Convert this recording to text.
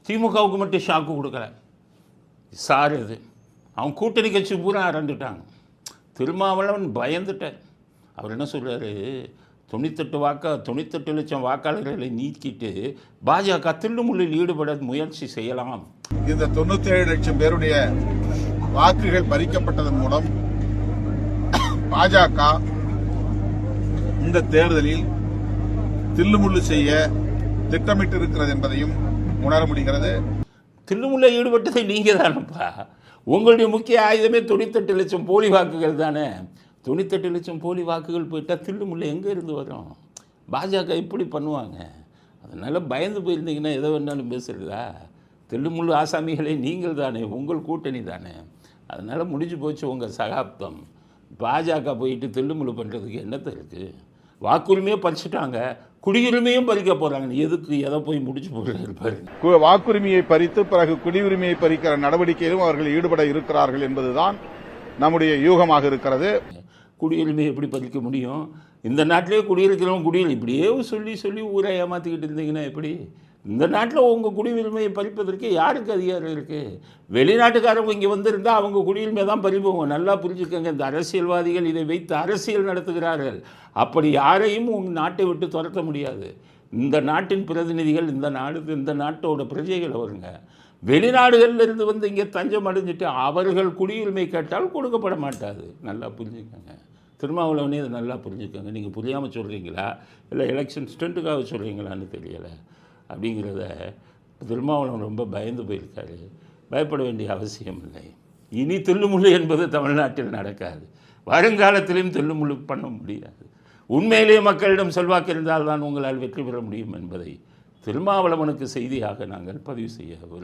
திமுகவுக்கு மட்டும் ஷாக்கு கொடுக்கல. சார் இது அவன் கூட்டணி கட்சி பூரா அரண்டுட்டாங்க. திருமாவளவன் பயந்துட்டார். அவர் என்ன சொல்கிறாரு, 98 லட்சம் வாக்காளர்களை நீக்கிட்டு பாஜக தில்லுமுள்ளில் ஈடுபட முயற்சி செய்யலாம். இந்த 97 லட்சம் பேருடைய வாக்குகள் பறிக்கப்பட்டதன் மூலம் பாஜக இந்த தேர்தலில் தில்லுமுள்ளு செய்ய திட்டமிட்டிருக்கிறது என்பதையும் உணர முடிகிறது. தில்லுமுள்ள ஈடுபட்டதை நீங்க தானப்பா. உங்களுடைய முக்கிய ஆயுதமே 98 லட்சம் போலி வாக்குகள் தானே. 98 லட்சம் போலி வாக்குகள் போயிட்டால் தில்லுமுள்ள எங்கே இருந்து வரும்? பாஜக இப்படி பண்ணுவாங்க. அதனால் பயந்து போயிருந்தீங்கன்னா எதை வேணாலும் பேசுகிறதா? தில்லுமுள்ளு ஆசாமிகளே நீங்கள் தானே, உங்கள் கூட்டணி தானே. அதனால் முடிஞ்சு போச்சு உங்கள் சகாப்தம். பாஜக போயிட்டு தில்லுமுள்ளு பண்ணுறதுக்கு என்னத்தை இருக்குது? வாக்குரிமையே பறிச்சுட்டாங்க, குடியுரிமையும் பறிக்க போகிறாங்க. எதுக்கு எதை போய் முடிச்சு போடுறாரு? வாக்குரிமையை பறித்து பிறகு குடியுரிமையை பறிக்கிற நடவடிக்கையிலும் அவர்கள் ஈடுபட இருக்கிறார்கள் என்பதுதான் நம்முடைய யூகமாக இருக்கிறது. குடியுரிமையை எப்படி பறிக்க முடியும்? இந்த நாட்டிலே குடியிருக்கிறவங்க இப்படியே சொல்லி ஊரை ஏமாற்றிக்கிட்டு இருந்தீங்கன்னா எப்படி? இந்த நாட்டில் உங்கள் குடியுரிமையை பறிப்பதற்கு யாருக்கு அதிகாரம் இருக்குது? வெளிநாட்டுக்காரங்க இங்கே வந்திருந்தால் அவங்க குடியுரிமை தான் பறிப்போங்க. நல்லா புரிஞ்சுக்கோங்க. இந்த அரசியல்வாதிகள் இதை வைத்து அரசியல் நடத்துகிறார்கள். அப்படி யாரையும் உங்கள் நாட்டை விட்டு துரத்த முடியாது. இந்த நாட்டின் பிரதிநிதிகள் இந்த நாட்டோட பிரஜைகள் அவருங்க. வெளிநாடுகளிலிருந்து வந்து இங்கே தஞ்சம் அடைஞ்சிட்டு அவர்கள் குடியுரிமை கேட்டால் கொடுக்கப்பட மாட்டாது. நல்லா புரிஞ்சுக்கோங்க. திருமாவளவனே இதை நல்லா புரிஞ்சுக்கோங்க. நீங்கள் புரியாமல் சொல்கிறீங்களா இல்லை எலெக்ஷன் ஸ்டண்ட்டுக்காக சொல்கிறீங்களான்னு தெரியலை. அப்படிங்கிறத திருமாவளவன் ரொம்ப பயந்து போயிருக்காரு. பயப்பட வேண்டிய அவசியம் இல்லை. இனி தில்லுமுள்ளு என்பது தமிழ்நாட்டில் நடக்காது. வருங்காலத்திலையும் தில்லுமுள்ளு பண்ண முடியாது. உண்மையிலேயே மக்களிடம் செல்வாக்கு இருந்தால்தான் உங்களால் வெற்றி பெற முடியும் என்பதை திருமாவளவனுக்கு செய்தியாக நாங்கள் பதிவு செய்ய விரும்புகிறோம்.